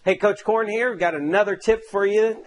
Hey, Coach Corn here. We've got another tip for you.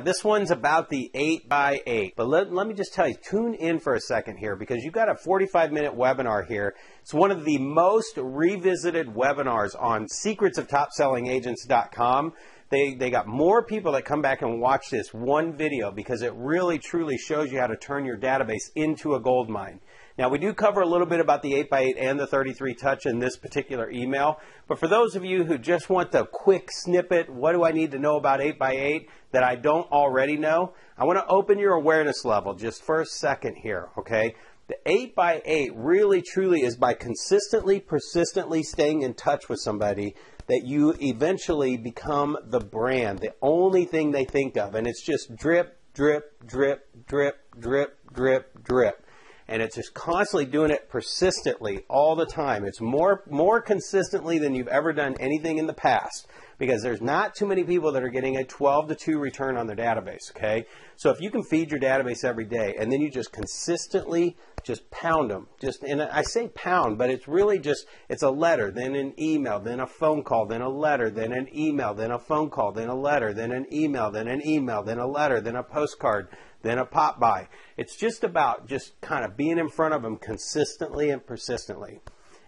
This one's about the 8x8. But let me just tell you, tune in for a second here because you've got a 45-minute webinar here. It's one of the most revisited webinars on secretsoftopsellingagents.com. They got more people that come back and watch this one video because it really truly shows you how to turn your database into a gold mine. Now, we do cover a little bit about the 8x8 and the 33 Touch in this particular email, but for those of you who just want the quick snippet, what do I need to know about 8x8 that I don't already know? I want to open your awareness level just for a second here, okay? The 8x8 really truly is by consistently, persistently staying in touch with somebody that you eventually become the brand, the only thing they think of, and it's just drip, drip, drip, drip, drip, drip, drip. And it's just constantly doing it persistently all the time. It's more consistently than you've ever done anything in the past because there's not too many people that are getting a 12-to-2 return on their database, okay? So if you can feed your database every day and then you just consistently just pound them, and I say pound, but it's really just, it's a letter, then an email, then a phone call, then a letter, then an email, then a phone call, then a letter, then an email, then an email, then a letter, then a postcard, then a pop by. It's just about just kind of being in front of them consistently and persistently.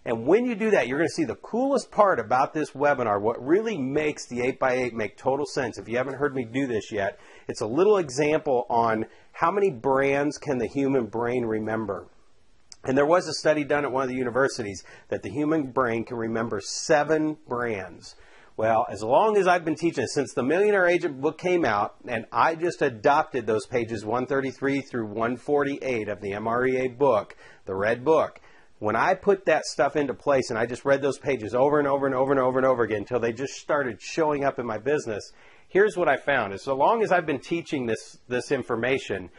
And when you do that, you're going to see the coolest part about this webinar, what really makes the 8x8 make total sense. If you haven't heard me do this yet, it's a little example on how many brands can the human brain remember. And there was a study done at one of the universities that the human brain can remember 7 brands. Well, as long as I've been teaching, since the Millionaire Agent book came out, and I just adopted those pages 133 through 148 of the MREA book, the red book, when I put that stuff into place and I just read those pages over and over and over and over and over again until they just started showing up in my business, here's what I found. Is so long as I've been teaching this information,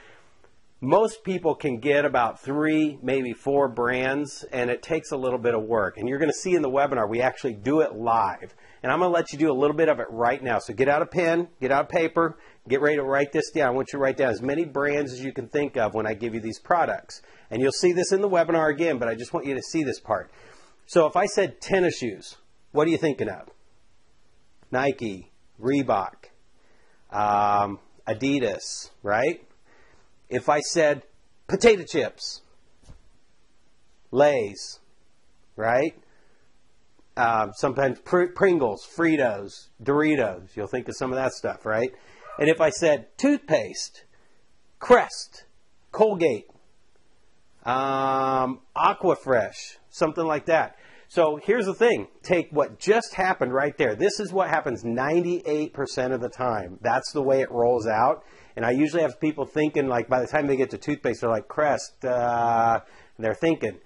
most people can get about 3, maybe 4 brands, and it takes a little bit of work. And you're going to see in the webinar, we actually do it live. And I'm going to let you do a little bit of it right now. So get out a pen, get out paper, get ready to write this down. I want you to write down as many brands as you can think of when I give you these products. And you'll see this in the webinar again, but I just want you to see this part. So if I said tennis shoes, what are you thinking of? Nike, Reebok, Adidas, right? If I said potato chips, Lay's, right? Sometimes Pringles, Fritos, Doritos, you'll think of some of that stuff, right? And if I said toothpaste, Crest, Colgate, Aquafresh, something like that. So here's the thing. Take what just happened right there. This is what happens 98% of the time. That's the way it rolls out. And I usually have people thinking, like, by the time they get to toothpaste, they're like, Crest, they're thinking.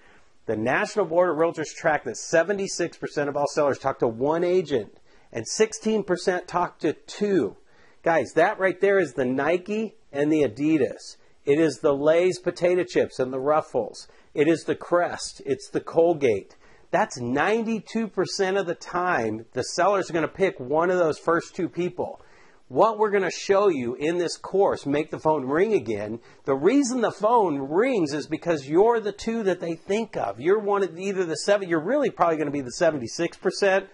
The National Board of Realtors track that 76% of all sellers talk to 1 agent and 16% talk to 2. Guys, that right there is the Nike and the Adidas. It is the Lay's potato chips and the Ruffles. It is the Crest. It's the Colgate. That's 92% of the time the sellers are going to pick one of those first 2 people. What we're going to show you in this course, Make the Phone Ring Again, the reason the phone rings is because you're the 2 that they think of. You're one of either the 7, you're really probably going to be the 76%,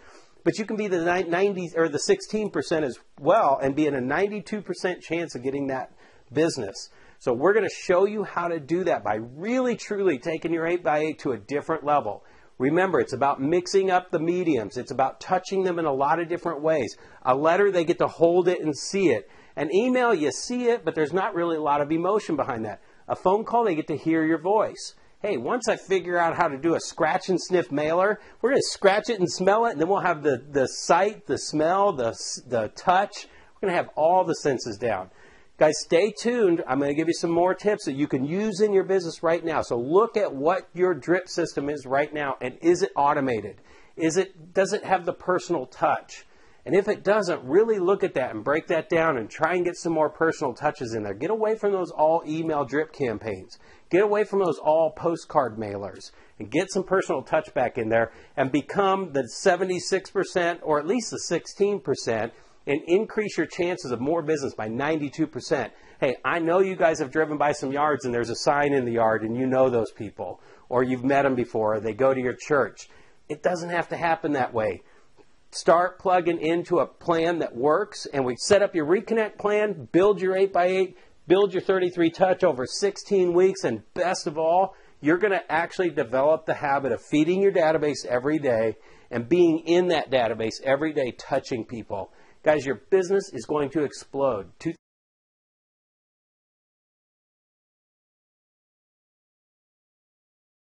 but you can be the 90 or the 16% as well and be in a 92% chance of getting that business. So we're going to show you how to do that by really truly taking your 8x8 to a different level. Remember, it's about mixing up the mediums. It's about touching them in a lot of different ways. A letter, they get to hold it and see it. An email, you see it, but there's not really a lot of emotion behind that. A phone call, they get to hear your voice. Hey, once I figure out how to do a scratch and sniff mailer, we're going to scratch it and smell it, and then we'll have the sight, the smell, the touch. We're going to have all the senses down. Guys, stay tuned. I'm going to give you some more tips that you can use in your business right now. So look at what your drip system is right now, and is it automated? Does it have the personal touch? And if it doesn't, really look at that and break that down and try and get some more personal touches in there. Get away from those all email drip campaigns. Get away from those all postcard mailers and get some personal touch back in there and become the 76% or at least the 16% and increase your chances of more business by 92%. Hey, I know you guys have driven by some yards and there's a sign in the yard and you know those people, or you've met them before, or they go to your church. It doesn't have to happen that way. start plugging into a plan that works, and we set up your Reconnect plan, build your 8x8, build your 33 touch over 16 weeks, and best of all, you're going to actually develop the habit of feeding your database every day and being in that database every day, touching people. Guys, your business is going to explode.